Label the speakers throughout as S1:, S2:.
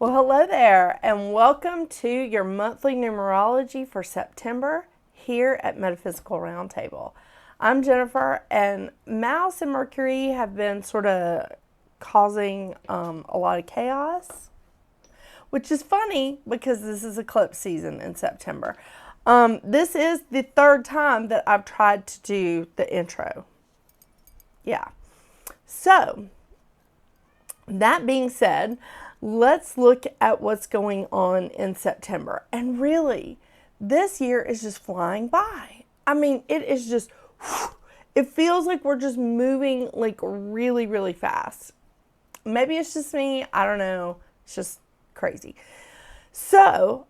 S1: Well, hello there, and welcome to your monthly numerology for September here at Metaphysical Roundtable. I'm Jennifer, and Mouse and Mercury have been sort of causing a lot of chaos, which is funny because this is eclipse season in September. This is the third time that I've tried to do the intro. Yeah. So, that being said, let's look at what's going on in September. And really, this year is just flying by. I mean, it is just, it feels like we're just moving like really, really fast. Maybe it's just me. I don't know. It's just crazy. So,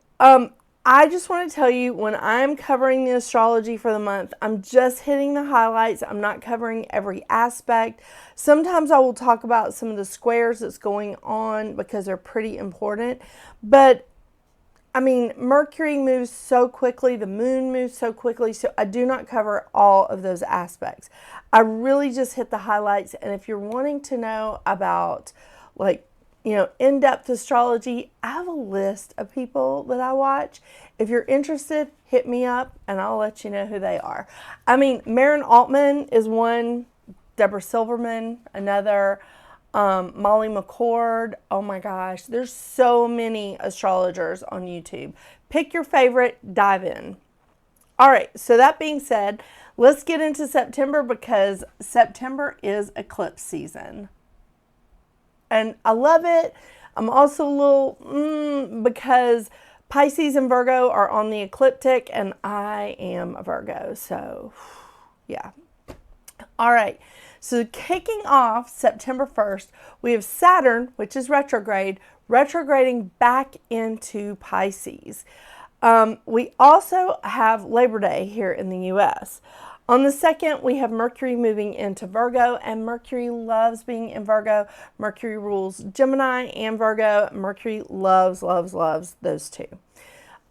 S1: I just want to tell you, when I'm covering the astrology for the month, I'm just hitting the highlights. I'm not covering every aspect. Sometimes I will talk about some of the squares that's going on because they're pretty important. But, I mean, Mercury moves so quickly. The moon moves so quickly. So I do not cover all of those aspects. I really just hit the highlights. And if you're wanting to know about, like, in-depth astrology, I have a list of people that I watch. If you're interested, hit me up and I'll let you know who they are. I mean, Marin Altman is one, Deborah Silverman, another, Molly McCord. Oh my gosh, there's so many astrologers on YouTube. Pick your favorite, dive in. All right, so that being said, let's get into September because September is eclipse season. And I love it. I'm also a little, because Pisces and Virgo are on the ecliptic, and I am a Virgo. So, yeah. All right. So, kicking off September 1st, we have Saturn, which is retrograde, retrograding back into Pisces. We also have Labor Day here in the U.S. On the 2nd, we have Mercury moving into Virgo, and Mercury loves being in Virgo. Mercury rules Gemini and Virgo. Mercury loves, loves, loves those two.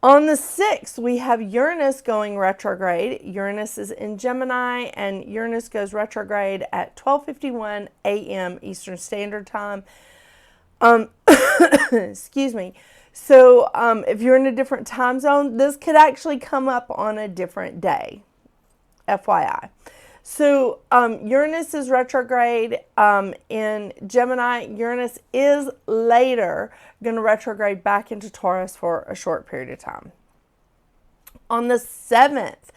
S1: On the 6th, we have Uranus going retrograde. Uranus is in Gemini, and Uranus goes retrograde at 12:51 a.m. Eastern Standard Time. Excuse me. So if you're in a different time zone, this could actually come up on a different day. FYI. So Uranus is retrograde in Gemini. Uranus is later going to retrograde back into Taurus for a short period of time. On the 7th,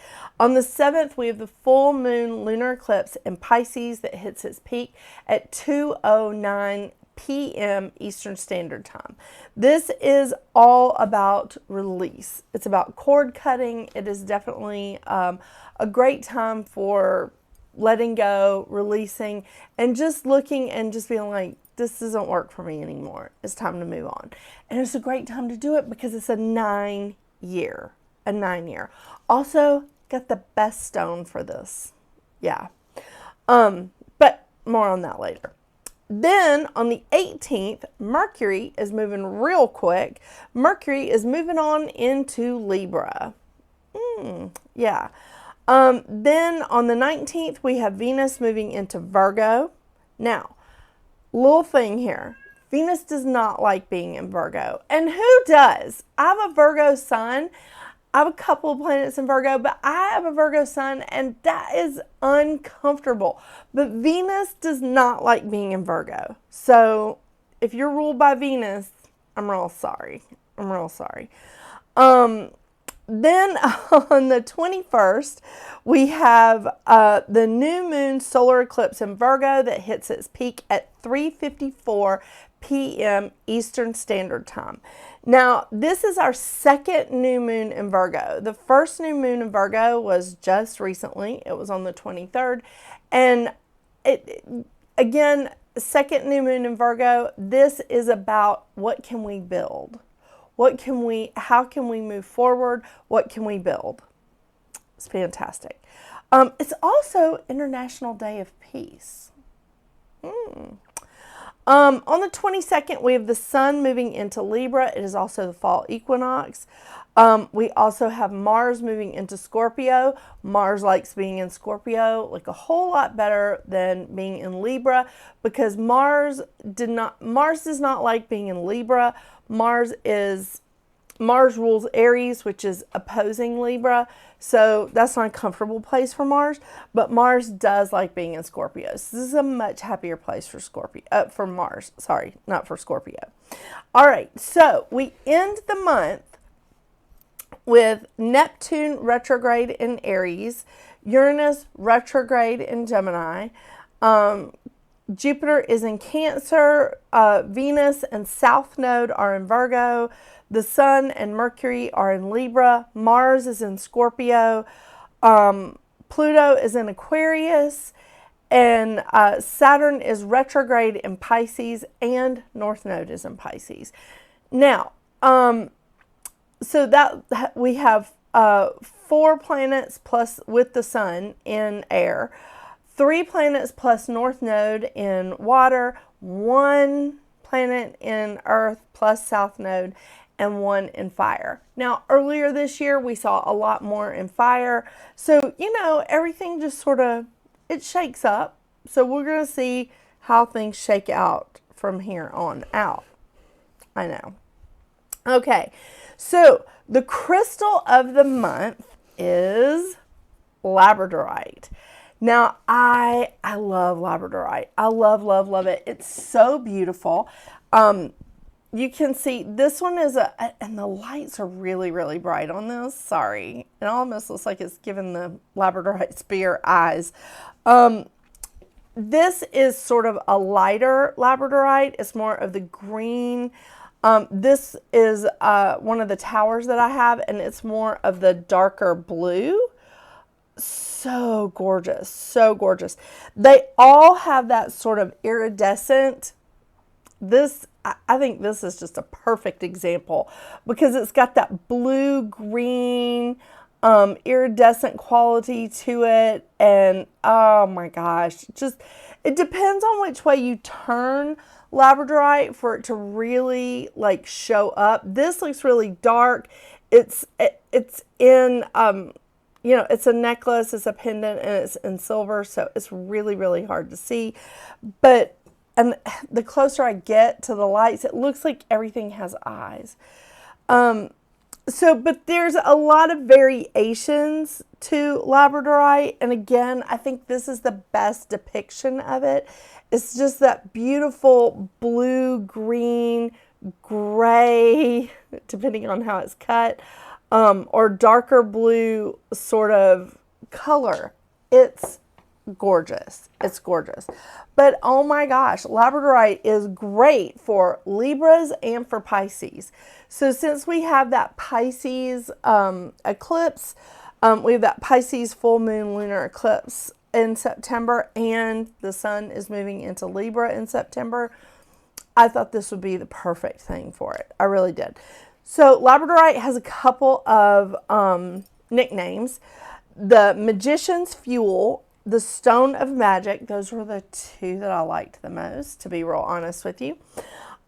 S1: we have the full moon lunar eclipse in Pisces that hits its peak at 2:09 p.m. Eastern Standard Time. This is all about release. It's about cord cutting. It is definitely a great time for letting go, releasing, and just looking and just being like, this doesn't work for me anymore. It's time to move on. And it's a great time to do it because it's a 9-year. Also, got the best stone for this. Yeah. But more on that later. Then on the 18th, Mercury is moving real quick. Mercury is moving on into Libra. Yeah. Then on the 19th, we have Venus moving into Virgo. Now, little thing here. Venus does not like being in Virgo. And who does? I have a Virgo sun. I have a couple of planets in Virgo, but I have a Virgo sun, and that is uncomfortable. But Venus does not like being in Virgo. So if you're ruled by Venus, I'm real sorry. Then on the 21st, we have the new moon solar eclipse in Virgo that hits its peak at 3:54 p.m. Eastern Standard Time. Now, this is our second new moon in Virgo. The first new moon in Virgo was just recently. It was on the 23rd. And again, second new moon in Virgo, this is about what can we build? How can we move forward? What can we build? It's fantastic. It's also International Day of Peace. On the 22nd, we have the sun moving into Libra. It is also the fall equinox. We also have Mars moving into Scorpio. Mars likes being in Scorpio like a whole lot better than being in Libra, because Mars does not like being in Libra. Mars rules Aries, which is opposing Libra. So that's not a comfortable place for Mars, but Mars does like being in Scorpio. So this is a much happier place for Mars. Sorry, not for Scorpio. All right, so we end the month with Neptune retrograde in Aries, Uranus retrograde in Gemini, Jupiter is in Cancer, Venus and South Node are in Virgo, the Sun and Mercury are in Libra, Mars is in Scorpio, Pluto is in Aquarius, and Saturn is retrograde in Pisces, and North Node is in Pisces. Now, so that we have 4 planets plus with the Sun in air, 3 planets plus North Node in water, 1 planet in Earth plus South Node, and 1 in fire. Now, earlier this year, we saw a lot more in fire. So, everything just sort of, it shakes up. So we're going to see how things shake out from here on out. I know. Okay. So the crystal of the month is Labradorite. Now, I love Labradorite. I love it. It's so beautiful. You can see this one is and the lights are really, really bright on this. Sorry. It almost looks like it's giving the Labradorite spear eyes. This is sort of a lighter Labradorite. It's more of the green. This is one of the towers that I have, and it's more of the darker blue. So gorgeous, so gorgeous. They all have that sort of iridescent. I think this is just a perfect example because it's got that blue-green iridescent quality to it. And oh my gosh, it depends on which way you turn Labradorite for it to really like show up. This looks really dark. It's in, it's a necklace, it's a pendant, and it's in silver. So it's really, really hard to see. And the closer I get to the lights, it looks like everything has eyes. But there's a lot of variations to Labradorite. And again, I think this is the best depiction of it. It's just that beautiful blue, green, gray, depending on how it's cut, or darker blue sort of color. It's gorgeous. It's gorgeous. But oh my gosh, Labradorite is great for Libras and for Pisces. So since we have that Pisces eclipse, we have that Pisces full moon lunar eclipse in September, and the sun is moving into Libra in September, I thought this would be the perfect thing for it. I really did. So Labradorite has a couple of nicknames. The Magician's Fuel, the Stone of Magic. Those were the 2 that I liked the most, to be real honest with you.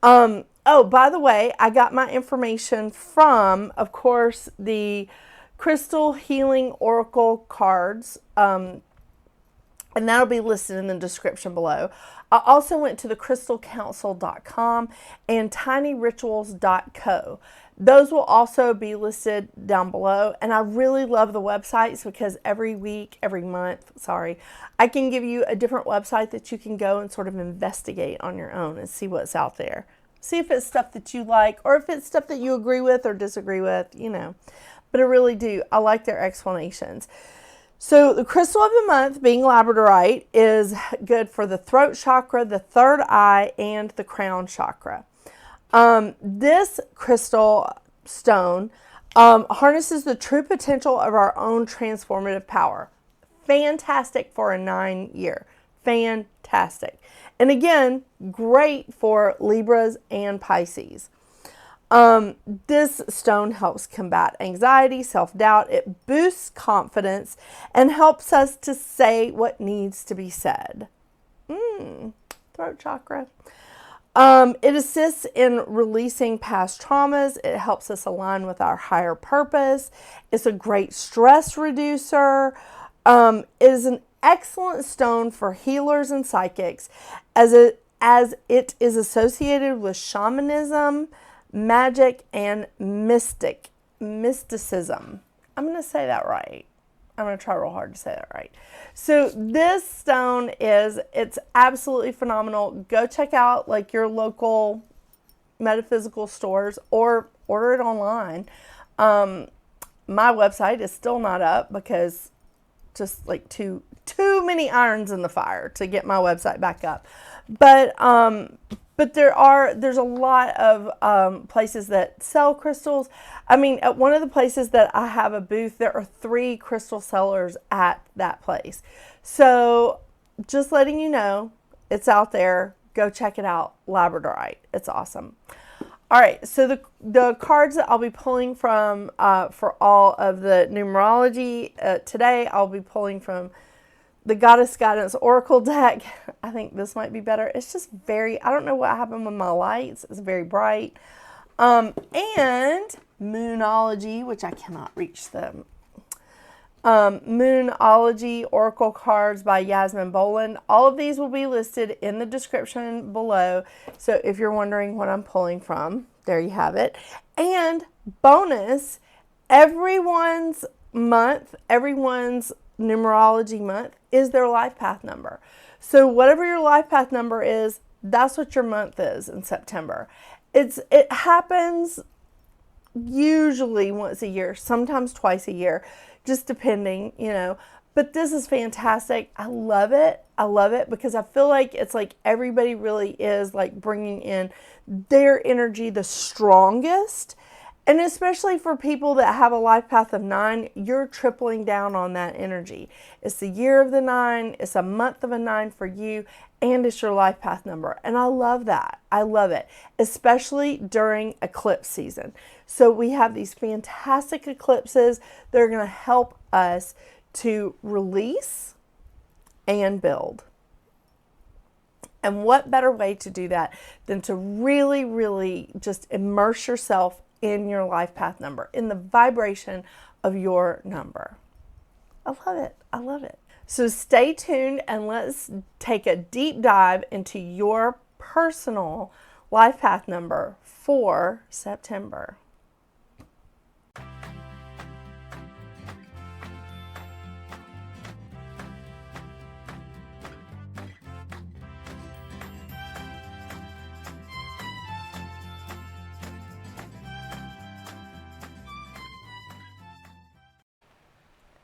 S1: Oh, by the way, I got my information from, of course, the Crystal Healing Oracle cards, and that'll be listed in the description below. I also went to the crystalcouncil.com and tinyrituals.co. Those will also be listed down below. And I really love the websites because every month, I can give you a different website that you can go and sort of investigate on your own and see what's out there. See if it's stuff that you like or if it's stuff that you agree with or disagree with, But I really do. I like their explanations. So the crystal of the month, being Labradorite, is good for the throat chakra, the third eye, and the crown chakra. This crystal stone harnesses the true potential of our own transformative power. Fantastic for a 9-year. Fantastic. And again, great for Libras and Pisces. This stone helps combat anxiety, self-doubt. It boosts confidence and helps us to say what needs to be said. Throat chakra. It assists in releasing past traumas. It helps us align with our higher purpose. It's a great stress reducer. It is an excellent stone for healers and psychics as it is associated with shamanism, magic, and mysticism. I'm going to say that right. I'm going to try real hard to say that right. So this stone it's absolutely phenomenal. Go check out like your local metaphysical stores or order it online. My website is still not up because just like too many irons in the fire to get my website back up. But there's a lot of places that sell crystals. I mean, at one of the places that I have a booth, there are 3 crystal sellers at that place. So just letting you know, it's out there. Go check it out. Labradorite. It's awesome. All right, so the cards that I'll be pulling from for all of the numerology today, I'll be pulling from the Goddess Guidance Oracle deck. I think this might be better. It's just I don't know what happened with my lights. It's very bright. And Moonology, which I cannot reach them. Moonology Oracle cards by Yasmin Boland. All of these will be listed in the description below. So if you're wondering what I'm pulling from, there you have it. And bonus, everyone's numerology month is their life path number. So whatever your life path number is, that's what your month is in September. It happens usually once a year, sometimes twice a year, just depending, But this is fantastic. I love it. I love it because I feel like it's like everybody really is like bringing in their energy the strongest. And especially for people that have a life path of 9, you're tripling down on that energy. It's the year of the 9, it's a month of a 9 for you, and it's your life path number. And I love that. I love it, especially during eclipse season. So we have these fantastic eclipses that are going to help us to release and build. And what better way to do that than to really, really just immerse yourself in your life path number, in the vibration of your number. I love it. I love it. So stay tuned and let's take a deep dive into your personal life path number for September.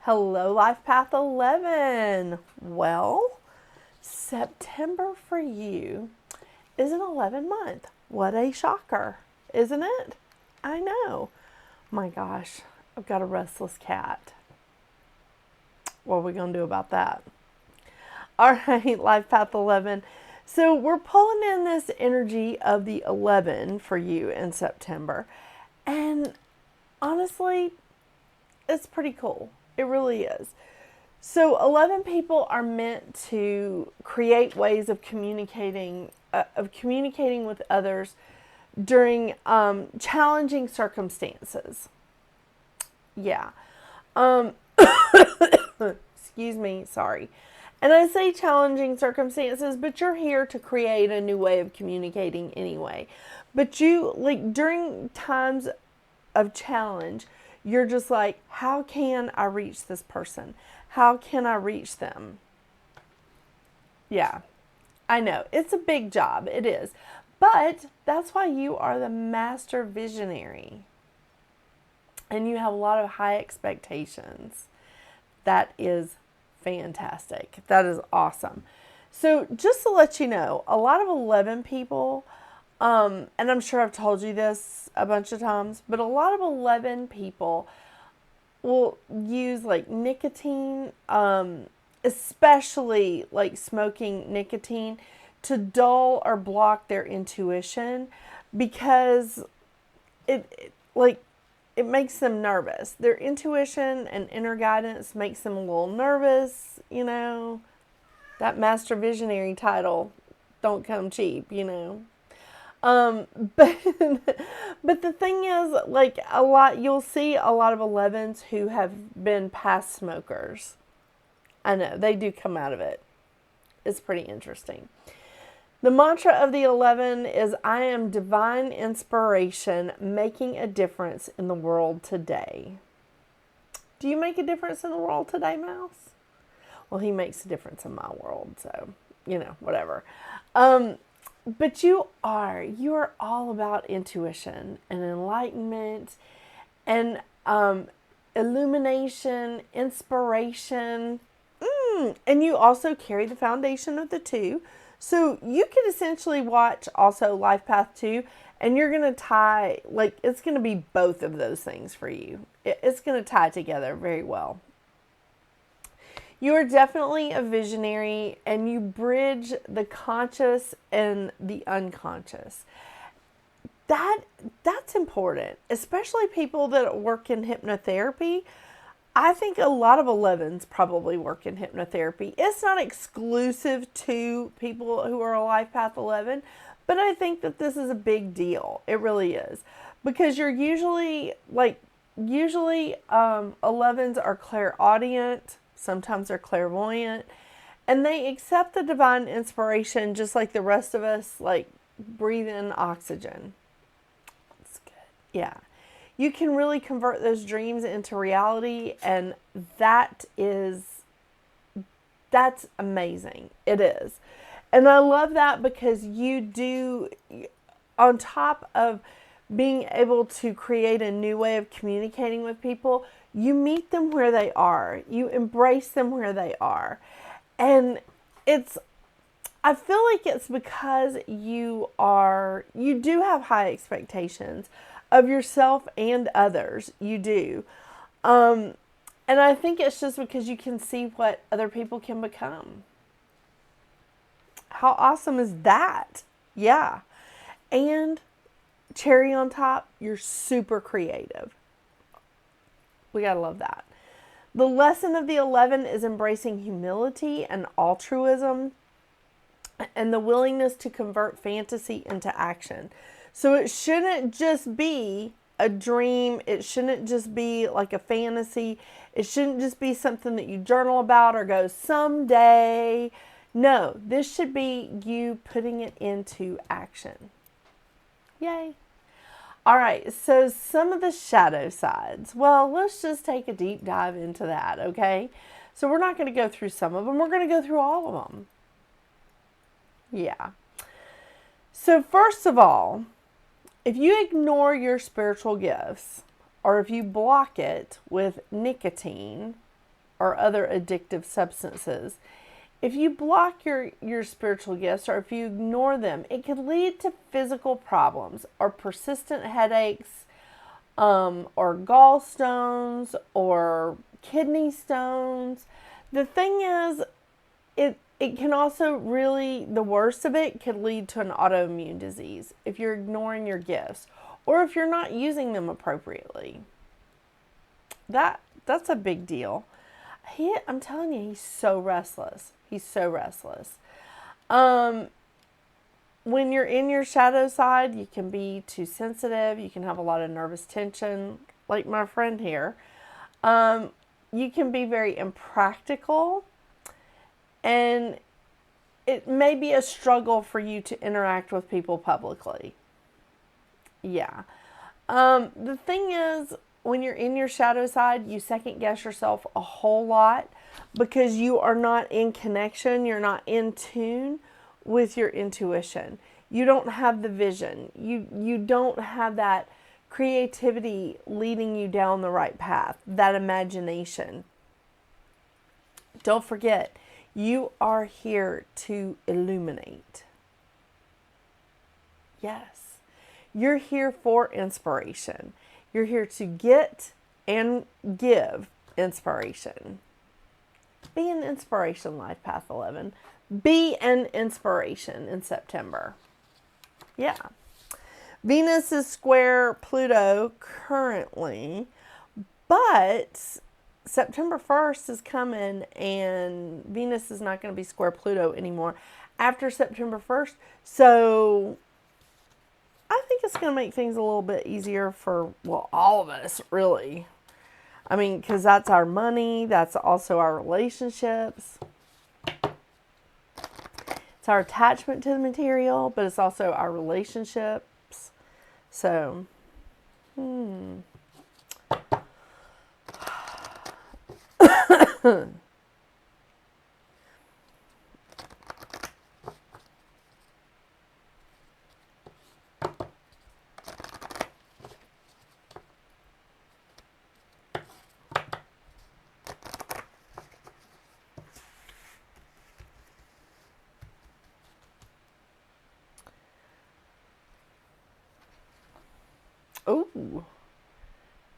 S1: Hello, Life Path 11. Well, September for you is an 11 month. What a shocker, isn't it? I know. My gosh, I've got a restless cat. What are we going to do about that? All right, Life Path 11. So we're pulling in this energy of the 11 for you in September. And honestly, it's pretty cool. It really is. So 11 people are meant to create ways of communicating with others during challenging circumstances. Yeah. Excuse me, sorry. And I say challenging circumstances, but you're here to create a new way of communicating anyway. But you, like, during times of challenge, you're just like, how can I reach this person? How can I reach them? Yeah, I know. It's a big job. It is. But that's why you are the master visionary. And you have a lot of high expectations. That is fantastic. That is awesome. So just to let you know, a lot of 11 people, and I'm sure I've told you this a bunch of times, but a lot of 11 people will use like nicotine, especially like smoking nicotine, to dull or block their intuition because it makes them nervous. Their intuition and inner guidance makes them a little nervous, That master visionary title don't come cheap, But but the thing is, like, you'll see a lot of 11s who have been past smokers. I know, they do come out of it. It's pretty interesting. The mantra of the 11 is, I am divine inspiration, making a difference in the world today. Do you make a difference in the world today, Mouse? Well, he makes a difference in my world, so, whatever. But you are all about intuition and enlightenment and illumination, inspiration. And you also carry the foundation of the 2. So you could essentially watch also Life Path 2, and you're going to tie, like, it's going to be both of those things for you. It's going to tie together very well. You are definitely a visionary, and you bridge the conscious and the unconscious. That's important, especially people that work in hypnotherapy. I think a lot of 11s probably work in hypnotherapy. It's not exclusive to people who are a Life Path 11, but I think that this is a big deal. It really is. Because you're usually 11s are clairaudient, sometimes they're clairvoyant, and they accept the divine inspiration just like the rest of us, like breathe in oxygen. That's good. Yeah. You can really convert those dreams into reality, and that's amazing. It is. And I love that because you do, on top of being able to create a new way of communicating with people, you meet them where they are. You embrace them where they are. And I feel like it's because you do have high expectations of yourself and others. You do. And I think it's just because you can see what other people can become. How awesome is that? Yeah. And cherry on top, you're super creative. We gotta love that. The lesson of the 11 is embracing humility and altruism and the willingness to convert fantasy into action. So it shouldn't just be a dream. It shouldn't just be like a fantasy. It shouldn't just be something that you journal about or go someday. No, this should be you putting it into action. Yay. All right, so some of the shadow sides. Well, let's just take a deep dive into that, okay? So we're not going to go through some of them. We're going to go through all of them. Yeah. So first of all, if you ignore your spiritual gifts, or if you block it with nicotine or other addictive substances, if you block your spiritual gifts or if you ignore them, it can lead to physical problems or persistent headaches, or gallstones or kidney stones. The thing is, it can also really, the worst of it could lead to an autoimmune disease if you're ignoring your gifts or if you're not using them appropriately. That's a big deal. I'm telling you, he's so restless. He's so restless. When you're in your shadow side, you can be too sensitive. You can have a lot of nervous tension, like my friend here. You can be very impractical, and it may be a struggle for you to interact with people publicly. Yeah. The thing is, when you're in your shadow side, you second guess yourself a whole lot because you are not in connection. You're not in tune with your intuition. You don't have the vision. You don't have that creativity leading you down the right path, that imagination. Don't forget, you are here to illuminate. Yes. You're here for inspiration. You're here to get and give inspiration. Be an inspiration, Life Path 11. Be an inspiration in September. Yeah. Venus is square Pluto currently, but September 1st is coming and Venus is not going to be square Pluto anymore after September 1st. So I think it's going to make things a little bit easier for, well, all of us, really. I mean, because that's our money. That's also our relationships. It's our attachment to the material, but it's also our relationships. So, ooh,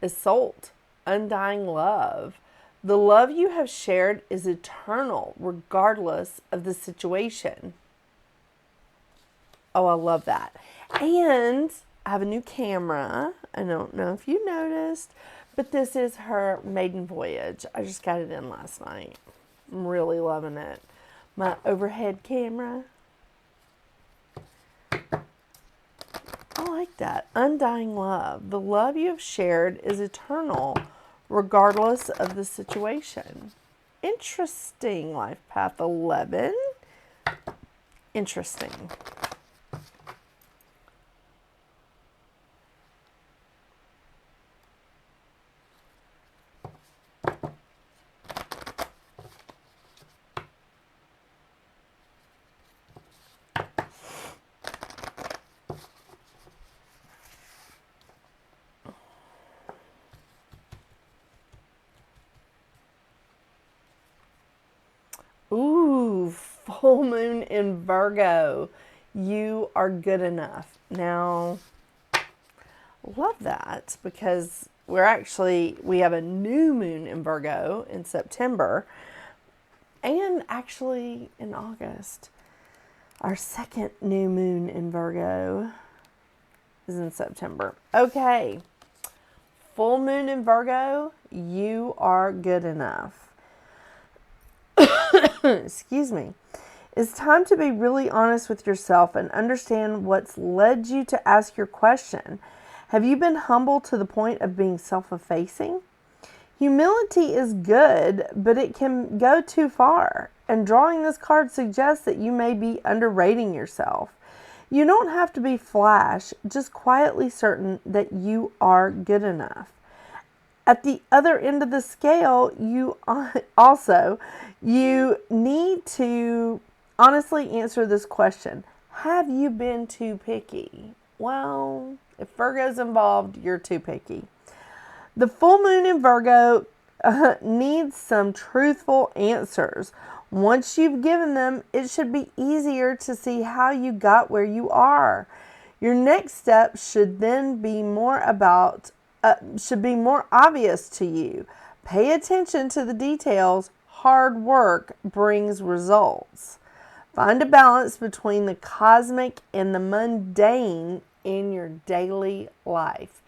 S1: Isolde, undying love. The love you have shared is eternal, regardless of the situation. Oh, I love that. And I have a new camera. I don't know if you noticed, but this is her maiden voyage. I just got it in last night. I'm really loving it. My overhead camera. I like that. Undying love. The love you have shared is eternal, regardless of the situation. Interesting. Life path 11. Interesting. Ooh, full moon in Virgo. You are good enough. Now, love that because we have a new moon in Virgo in September and actually in August. Our second new moon in Virgo is in September. Okay. Full moon in Virgo, you are good enough. Excuse me. It's time to be really honest with yourself and understand what's led you to ask your question. Have you been humble to the point of being self-effacing? Humility is good, but it can go too far. And drawing this card suggests that you may be underrating yourself. You don't have to be flash, just quietly certain that you are good enough. At the other end of the scale, you need to honestly answer this question. Have you been too picky? Well, if Virgo's involved, you're too picky. The full moon in Virgo needs some truthful answers. Once you've given them, it should be easier to see how you got where you are. Your next step should then be more obvious to you. Pay attention to the details. Hard work brings results. Find a balance between the cosmic and the mundane in your daily life.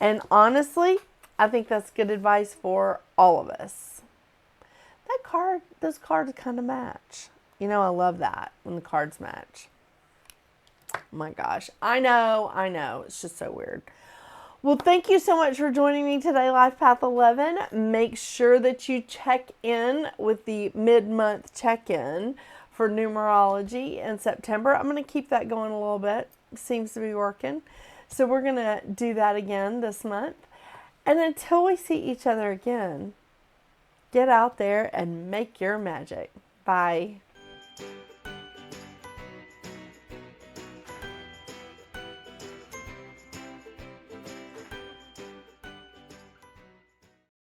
S1: And honestly, I think that's good advice for all of us. Those cards kind of match. You know, I love that when the cards match. Oh my gosh. I know. It's just so weird. Well, thank you so much for joining me today, Life Path 11. Make sure that you check in with the mid-month check-in for numerology in September. I'm going to keep that going a little bit. Seems to be working. So we're going to do that again this month. And until we see each other again, get out there and make your magic. Bye.